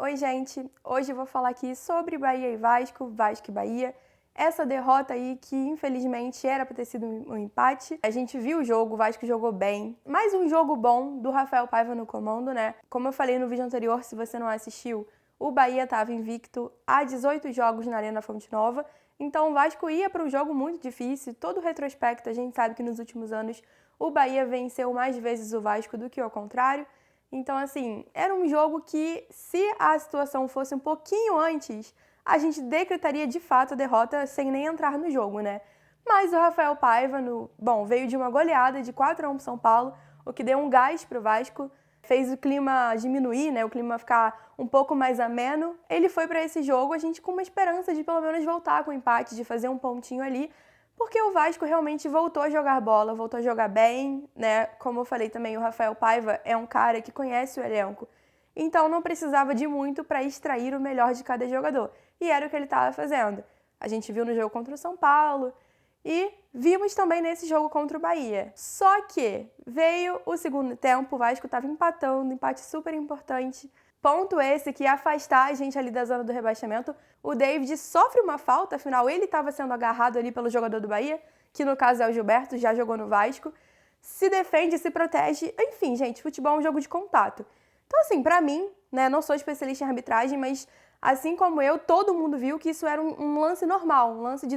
Oi, gente! Hoje eu vou falar aqui sobre Bahia e Vasco, Vasco e Bahia. Essa derrota aí que infelizmente era para ter sido um empate. A gente viu o jogo, o Vasco jogou bem. Mais um jogo bom do Rafael Paiva no comando, né? Como eu falei no vídeo anterior, se você não assistiu, o Bahia estava invicto há 18 jogos na Arena Fonte Nova. Então o Vasco ia para um jogo muito difícil. Todo o retrospecto, a gente sabe que nos últimos anos o Bahia venceu mais vezes o Vasco do que ao contrário. Então, assim, era um jogo que, se a situação fosse um pouquinho antes, a gente decretaria de fato a derrota sem nem entrar no jogo, né? Mas o Rafael Paiva, veio de uma goleada de 4-1 para São Paulo, o que deu um gás para o Vasco, fez o clima diminuir, né? O clima ficar um pouco mais ameno. Ele foi para esse jogo, a gente com uma esperança de pelo menos voltar com o empate, de fazer um pontinho ali, porque o Vasco realmente voltou a jogar bola, voltou a jogar bem, né? Como eu falei também, o Rafael Paiva é um cara que conhece o elenco. Então não precisava de muito para extrair o melhor de cada jogador. E era o que ele estava fazendo. A gente viu no jogo contra o São Paulo e vimos também nesse jogo contra o Bahia. Só que veio o segundo tempo, o Vasco estava empatando, empate super importante. Ponto esse que ia afastar a gente ali da zona do rebaixamento. O David sofre uma falta, afinal ele estava sendo agarrado ali pelo jogador do Bahia, que no caso é o Gilberto, já jogou no Vasco. Se defende, se protege. Enfim, gente, futebol é um jogo de contato. Então, assim, pra mim, né, não sou especialista em arbitragem, mas assim como eu, todo mundo viu que isso era um lance normal, um lance de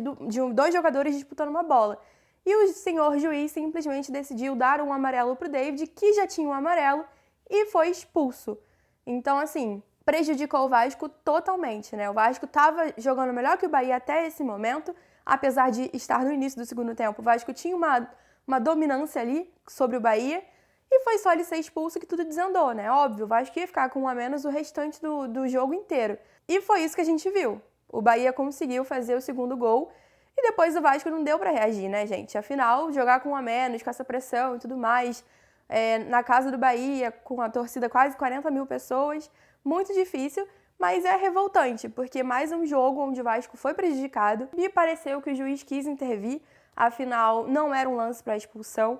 dois jogadores disputando uma bola. E o senhor juiz simplesmente decidiu dar um amarelo pro David, que já tinha um amarelo, e foi expulso. Então, assim, prejudicou o Vasco totalmente, né? O Vasco estava jogando melhor que o Bahia até esse momento, apesar de estar no início do segundo tempo. O Vasco tinha uma dominância ali sobre o Bahia e foi só ele ser expulso que tudo desandou, né? Óbvio, o Vasco ia ficar com um a menos o restante do jogo inteiro. E foi isso que a gente viu. O Bahia conseguiu fazer o segundo gol e depois o Vasco não deu para reagir, né, gente? Afinal, jogar com um a menos, com essa pressão e tudo mais, na casa do Bahia, com a torcida quase 40 mil pessoas, muito difícil, mas é revoltante, porque mais um jogo onde o Vasco foi prejudicado, me pareceu que o juiz quis intervir, afinal não era um lance para expulsão,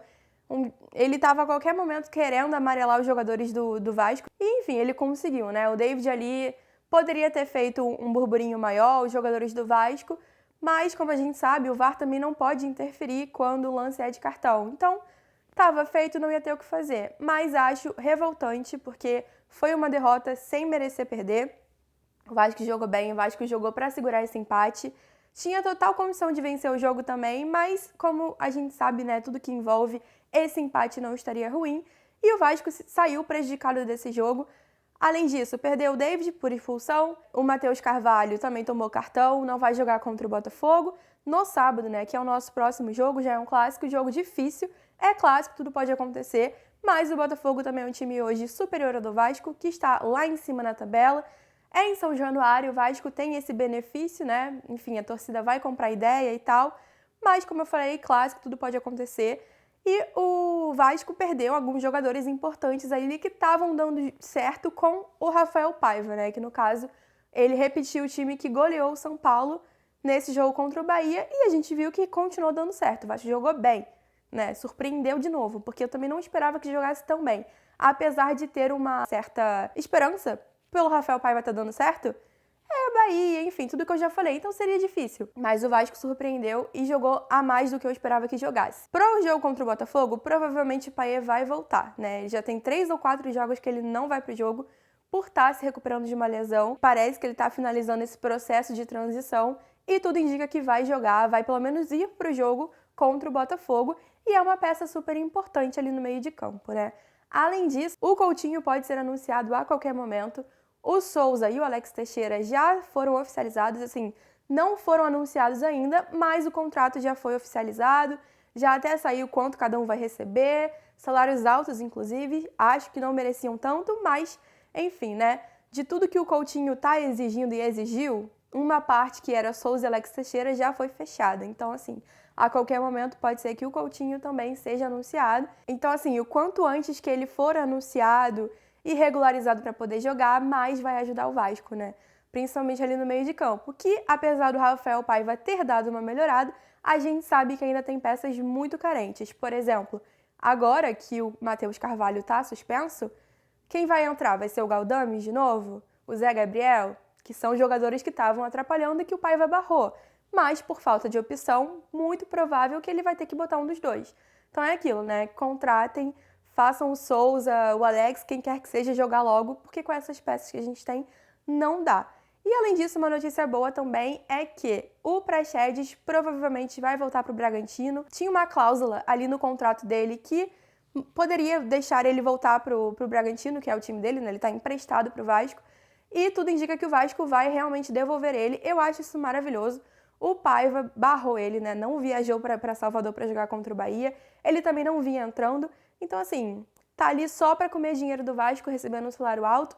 ele estava a qualquer momento querendo amarelar os jogadores do Vasco, e enfim, ele conseguiu, né? O David ali poderia ter feito um burburinho maior, os jogadores do Vasco, mas como a gente sabe, o VAR também não pode interferir quando o lance é de cartão, então estava feito, não ia ter o que fazer, mas acho revoltante porque foi uma derrota sem merecer perder. O Vasco jogou bem, o Vasco jogou para segurar esse empate. Tinha total condição de vencer o jogo também, mas como a gente sabe, né, tudo que envolve esse empate não estaria ruim. E o Vasco saiu prejudicado desse jogo. Além disso, perdeu o David por expulsão, o Matheus Carvalho também tomou cartão, não vai jogar contra o Botafogo. No sábado, né, que é o nosso próximo jogo, já é um clássico, jogo difícil. É clássico, tudo pode acontecer, mas o Botafogo também é um time hoje superior ao do Vasco, que está lá em cima na tabela. É em São Januário, o Vasco tem esse benefício, né? Enfim, a torcida vai comprar ideia e tal, mas como eu falei, clássico, tudo pode acontecer. E o Vasco perdeu alguns jogadores importantes ali que estavam dando certo com o Rafael Paiva, né? Que no caso, ele repetiu o time que goleou o São Paulo nesse jogo contra o Bahia e a gente viu que continuou dando certo. O Vasco jogou bem, né? Surpreendeu de novo, porque eu também não esperava que jogasse tão bem. Apesar de ter uma certa esperança pelo Rafael Paiva estar dando certo, Bahia, enfim, tudo que eu já falei, então seria difícil. Mas o Vasco surpreendeu e jogou a mais do que eu esperava que jogasse. Pro jogo contra o Botafogo, provavelmente o Paiva vai voltar, né? Ele já tem 3 ou 4 jogos que ele não vai pro jogo por estar se recuperando de uma lesão. Parece que ele tá finalizando esse processo de transição e tudo indica que vai jogar, vai pelo menos ir pro jogo contra o Botafogo e é uma peça super importante ali no meio de campo, né? Além disso, o Coutinho pode ser anunciado a qualquer momento. O Souza e o Alex Teixeira já foram oficializados, assim, não foram anunciados ainda, mas o contrato já foi oficializado, já até saiu quanto cada um vai receber, salários altos, inclusive, acho que não mereciam tanto, mas, enfim, né, de tudo que o Coutinho tá exigindo e exigiu, uma parte que era Souza e Alex Teixeira já foi fechada, então, assim, a qualquer momento pode ser que o Coutinho também seja anunciado, então, assim, o quanto antes que ele for anunciado e regularizado para poder jogar, mais vai ajudar o Vasco, né? Principalmente ali no meio de campo, que apesar do Rafael Paiva ter dado uma melhorada, a gente sabe que ainda tem peças muito carentes. Por exemplo, agora que o Matheus Carvalho está suspenso, quem vai entrar? Vai ser o Galdames de novo? o Zé Gabriel, que são jogadores que estavam atrapalhando e que o Paiva barrou. Mas, por falta de opção, muito provável que ele vai ter que botar um dos dois. Então é aquilo, né? Contratem, façam o Souza, o Alex, quem quer que seja, jogar logo, porque com essas peças que a gente tem, não dá. E além disso, uma notícia boa também é que o Praxedes provavelmente vai voltar para o Bragantino. Tinha uma cláusula ali no contrato dele que poderia deixar ele voltar para o Bragantino, que é o time dele, né? Ele está emprestado para o Vasco. E tudo indica que o Vasco vai realmente devolver ele. Eu acho isso maravilhoso. O Paiva barrou ele, né? Não viajou para Salvador para jogar contra o Bahia. Ele também não vinha entrando. Então, assim, tá ali só para comer dinheiro do Vasco, recebendo um salário alto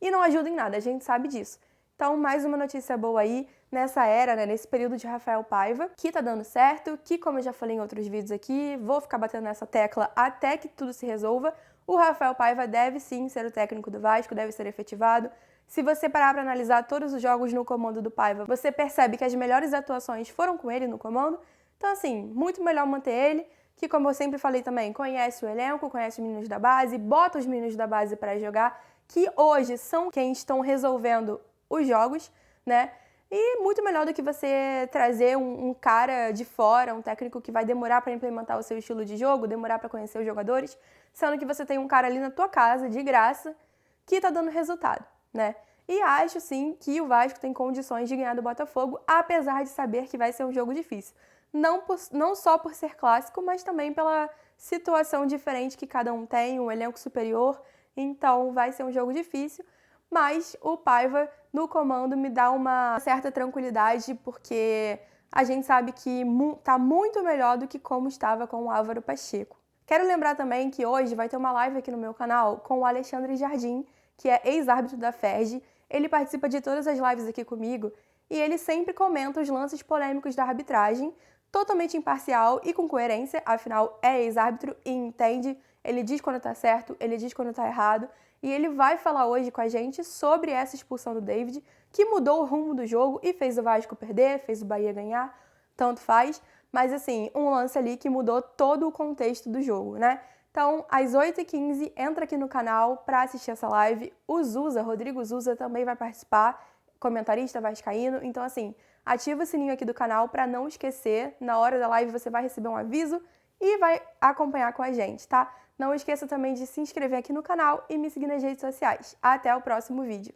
e não ajuda em nada, a gente sabe disso. Então, mais uma notícia boa aí nessa era, né, nesse período de Rafael Paiva, que tá dando certo, que, como eu já falei em outros vídeos aqui, vou ficar batendo nessa tecla até que tudo se resolva. O Rafael Paiva deve sim ser o técnico do Vasco, deve ser efetivado. Se você parar para analisar todos os jogos no comando do Paiva, você percebe que as melhores atuações foram com ele no comando. Então, assim, muito melhor manter ele, que, como eu sempre falei também, conhece o elenco, conhece os meninos da base, bota os meninos da base para jogar, que hoje são quem estão resolvendo os jogos, né? E muito melhor do que você trazer um cara de fora, um técnico que vai demorar para implementar o seu estilo de jogo, demorar para conhecer os jogadores, sendo que você tem um cara ali na tua casa, de graça, que tá dando resultado, né? E acho, sim, que o Vasco tem condições de ganhar do Botafogo, apesar de saber que vai ser um jogo difícil. Não só por ser clássico, mas também pela situação diferente que cada um tem, um elenco superior, então vai ser um jogo difícil. Mas o Paiva no comando me dá uma certa tranquilidade, porque a gente sabe que tá muito melhor do que como estava com o Álvaro Pacheco. Quero lembrar também que hoje vai ter uma live aqui no meu canal com o Alexandre Jardim, que é ex-árbitro da FERJ. Ele participa de todas as lives aqui comigo e ele sempre comenta os lances polêmicos da arbitragem, totalmente imparcial e com coerência, afinal é ex-árbitro e entende, ele diz quando tá certo, ele diz quando tá errado. E ele vai falar hoje com a gente sobre essa expulsão do David, que mudou o rumo do jogo e fez o Vasco perder, fez o Bahia ganhar, tanto faz. Mas assim, um lance ali que mudou todo o contexto do jogo, né? Então, às 8h15, entra aqui no canal para assistir essa live. O Zusa, Rodrigo Zusa, também vai participar, comentarista vascaíno. Então, assim, ativa o sininho aqui do canal para não esquecer. Na hora da live você vai receber um aviso e vai acompanhar com a gente, tá? Não esqueça também de se inscrever aqui no canal e me seguir nas redes sociais. Até o próximo vídeo!